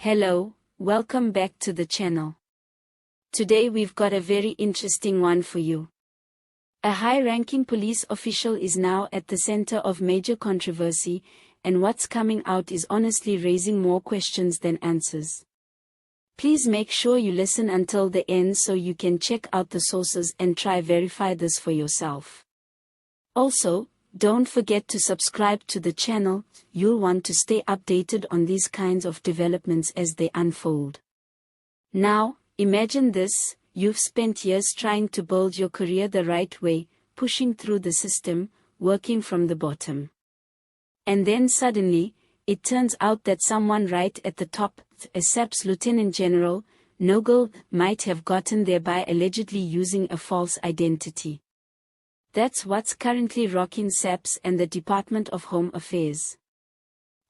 Hello, welcome back to the channel. Today we've got a very interesting one for you. A high-ranking police official is now at the center of major controversy, and what's coming out is honestly raising more questions than answers. Please make sure you listen until the end so you can check out the sources and try verify this for yourself. Also, don't forget to subscribe to the channel. You'll want to stay updated on these kinds of developments as they unfold. Now, imagine this: you've spent years trying to build your career the right way, pushing through the system, working from the bottom. And then suddenly, it turns out that someone right at the top, a SAPS Lieutenant General, Nogel, might have gotten there by allegedly using a false identity. That's what's currently rocking SAPS and the Department of Home Affairs.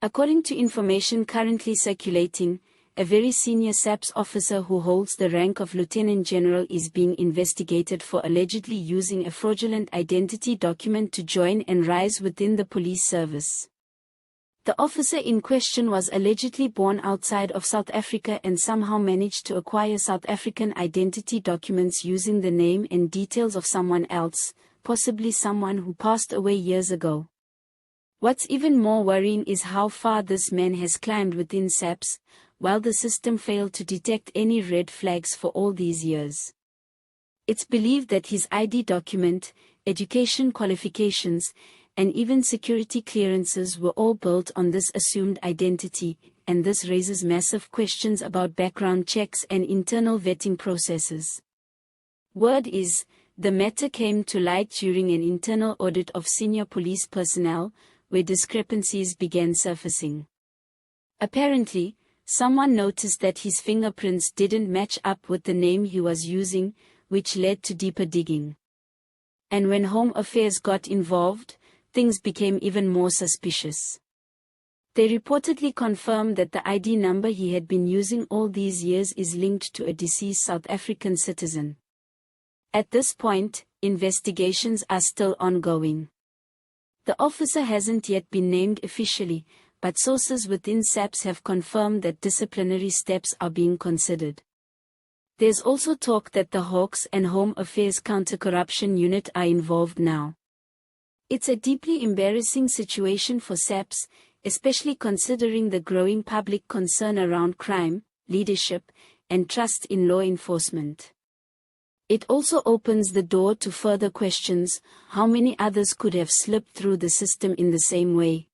According to information currently circulating, a very senior SAPS officer who holds the rank of Lieutenant General is being investigated for allegedly using a fraudulent identity document to join and rise within the police service. The officer in question was allegedly born outside of South Africa and somehow managed to acquire South African identity documents using the name and details of someone else, possibly someone who passed away years ago. What's even more worrying is how far this man has climbed within SAPS, while the system failed to detect any red flags for all these years. It's believed that his ID document, education qualifications, and even security clearances were all built on this assumed identity, and this raises massive questions about background checks and internal vetting processes. Word is, the matter came to light during an internal audit of senior police personnel, where discrepancies began surfacing. Apparently, someone noticed that his fingerprints didn't match up with the name he was using, which led to deeper digging. And when Home Affairs got involved, things became even more suspicious. They reportedly confirmed that the ID number he had been using all these years is linked to a deceased South African citizen. At this point, investigations are still ongoing. The officer hasn't yet been named officially, but sources within SAPS have confirmed that disciplinary steps are being considered. There's also talk that the Hawks and Home Affairs Counter-Corruption Unit are involved now. It's a deeply embarrassing situation for SAPS, especially considering the growing public concern around crime, leadership, and trust in law enforcement. It also opens the door to further questions: how many others could have slipped through the system in the same way?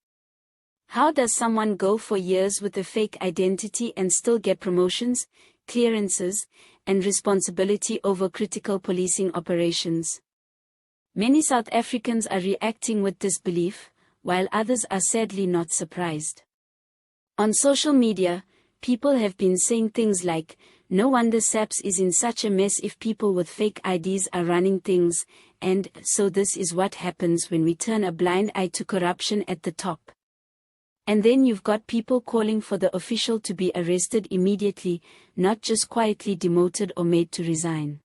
How does someone go for years with a fake identity and still get promotions, clearances, and responsibility over critical policing operations? Many South Africans are reacting with disbelief, while others are sadly not surprised. On social media, people have been saying things like, "No wonder SAPS is in such a mess if people with fake IDs are running things," and "so this is what happens when we turn a blind eye to corruption at the top." And then you've got people calling for the official to be arrested immediately, not just quietly demoted or made to resign.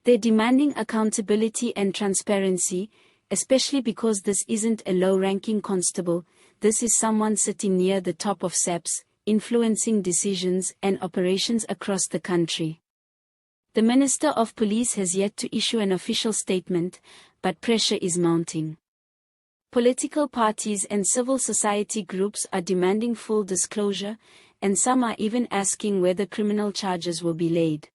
They're demanding accountability and transparency, especially because this isn't a low-ranking constable, this is someone sitting near the top of SAPS, influencing decisions and operations across the country. The Minister of Police has yet to issue an official statement, but pressure is mounting. Political parties and civil society groups are demanding full disclosure, and some are even asking whether criminal charges will be laid.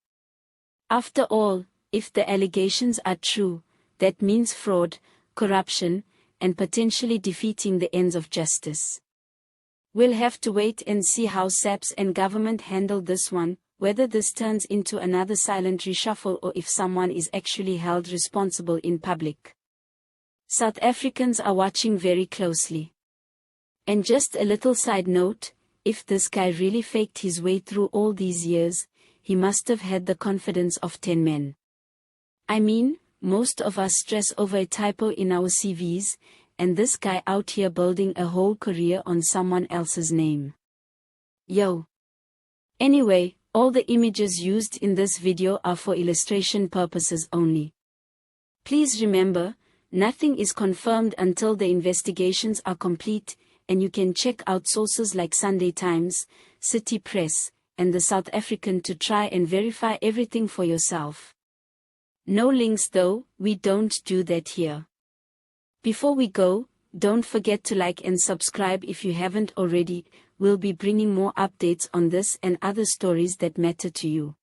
After all, if the allegations are true, that means fraud, corruption, and potentially defeating the ends of justice. We'll have to wait and see how SAPS and government handle this one, whether this turns into another silent reshuffle or if someone is actually held responsible in public. South Africans are watching very closely. And just a little side note, if this guy really faked his way through all these years, he must have had the confidence of 10 men. I mean, most of us stress over a typo in our CVs, and this guy out here building a whole career on someone else's name. Yo. Anyway, all the images used in this video are for illustration purposes only. Please remember, nothing is confirmed until the investigations are complete, and you can check out sources like Sunday Times, City Press, and the South African to try and verify everything for yourself. No links though, we don't do that here. Before we go, don't forget to like and subscribe if you haven't already. We'll be bringing more updates on this and other stories that matter to you.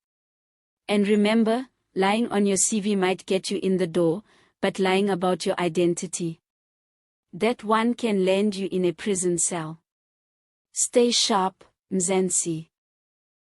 And remember, lying on your CV might get you in the door, but lying about your identity, that one can land you in a prison cell. Stay sharp, Mzansi.